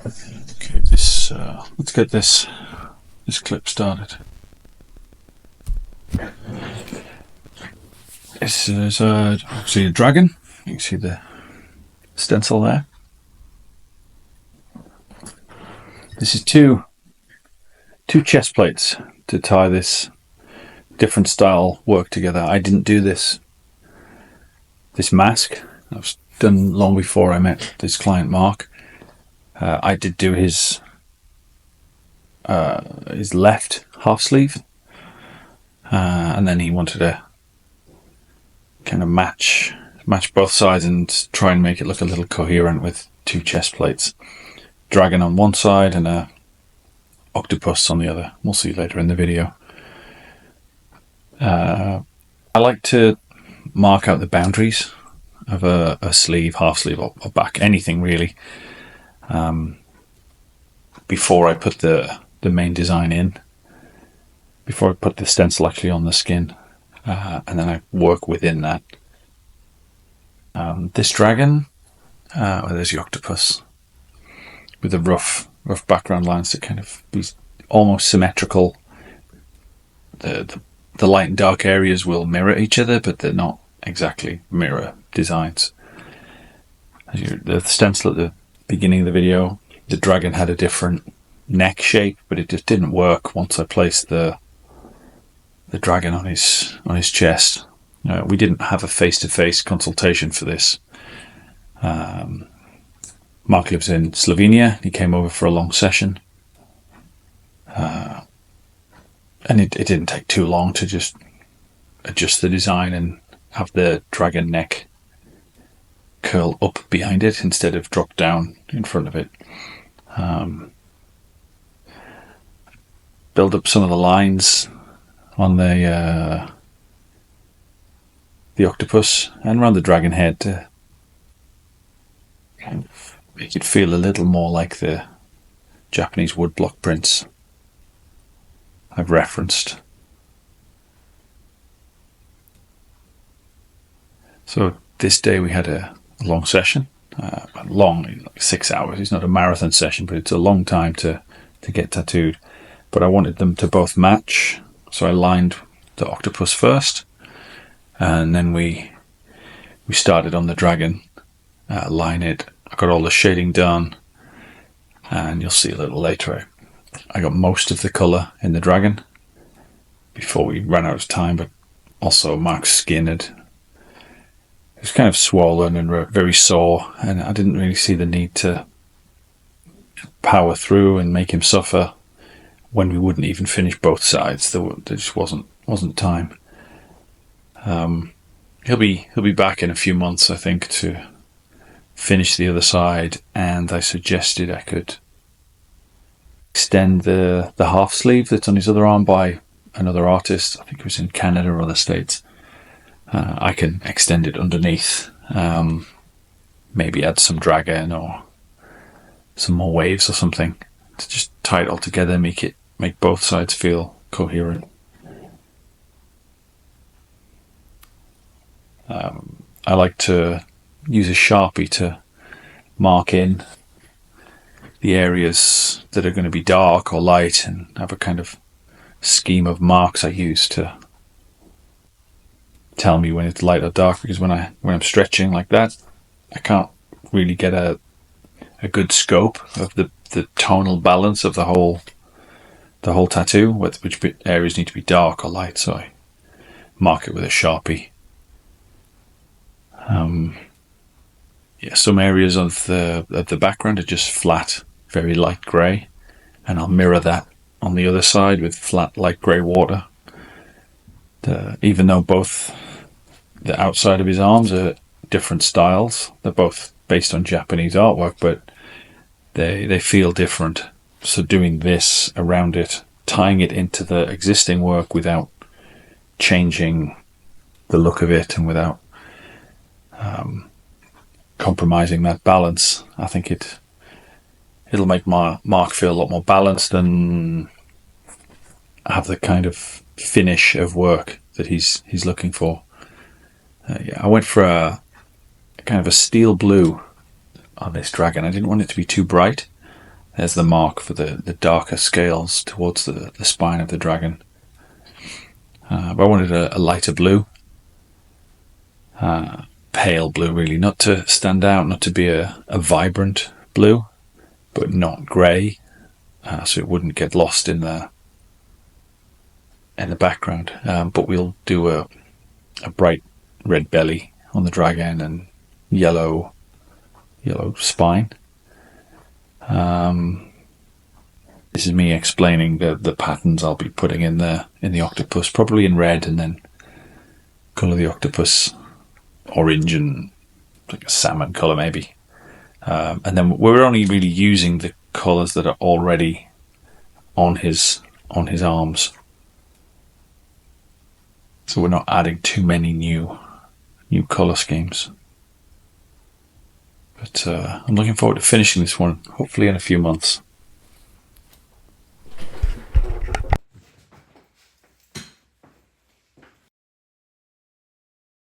Okay, this let's get this clip started. This is obviously a dragon. You can see the stencil there. This is two chest plates to tie this different style work together. I didn't do this mask. That was done long before I met this client Mark. I did do his left half sleeve, and then he wanted to kind of match both sides and try and make it look a little coherent with two chest plates. Dragon on one side and a octopus on the other. We'll see later in the video. I like to mark out the boundaries of a sleeve, half sleeve or back, anything really, before I put the main design in, before I put the stencil actually on the skin, and then I work within that. This dragon, there's the octopus with the rough background lines to kind of be almost symmetrical. The light and dark areas will mirror each other, but they're not exactly mirror designs. The stencil at the beginning of the video, the dragon had a different neck shape, but it just didn't work once I placed the dragon on his chest. We didn't have a face-to-face consultation for this. Mark lives in Slovenia. He came over for a long session, and it didn't take too long to just adjust the design and have the dragon neck curl up behind it instead of drop down in front of it. Build up some of the lines on the octopus and around the dragon head to kind of make it feel a little more like the Japanese woodblock prints I've referenced. So this day we had a long session, long, like 6 hours. It's not a marathon session, but it's a long time to get tattooed. But I wanted them to both match, so I lined the octopus first, and then we started on the dragon. Line it. I got all the shading done, and you'll see a little later I got most of the colour in the dragon before we ran out of time, but also Mark's skin it was kind of swollen and very sore, and I didn't really see the need to power through and make him suffer when we wouldn't even finish both sides. There just wasn't time. He'll be back in a few months, I think, to finish the other side, and I suggested I could extend the half sleeve that's on his other arm by another artist. I think it was in Canada or other states. I can extend it underneath, maybe add some dragon or some more waves or something to just tie it all together, make both sides feel coherent. I like to use a Sharpie to mark in the areas that are going to be dark or light, and have a kind of scheme of marks I use to tell me when it's light or dark, because when I'm stretching like that, I can't really get a good scope of the tonal balance of the whole tattoo, which areas need to be dark or light, so I mark it with a Sharpie. Some areas of the background are just flat, very light grey, and I'll mirror that on the other side with flat light grey water. Even though both the outside of his arms are different styles, they're both based on Japanese artwork, but they feel different. So doing this around it, tying it into the existing work without changing the look of it and without compromising that balance, I think it'll make Mark feel a lot more balanced and have the kind of finish of work that he's looking for. I went for a kind of a steel blue on this dragon. I didn't want it to be too bright. There's the mark for the darker scales towards the spine of the dragon. But I wanted a lighter blue. Pale blue, really, not to stand out, not to be a vibrant blue, but not grey, so it wouldn't get lost in the background. But we'll do a bright red belly on the dragon and yellow spine. This is me explaining the patterns I'll be putting in the octopus, probably in red, and then colour the octopus orange and like a salmon colour maybe. And then we're only really using the colours that are already on his arms. So we're not adding too many new colour schemes. But I'm looking forward to finishing this one, hopefully in a few months.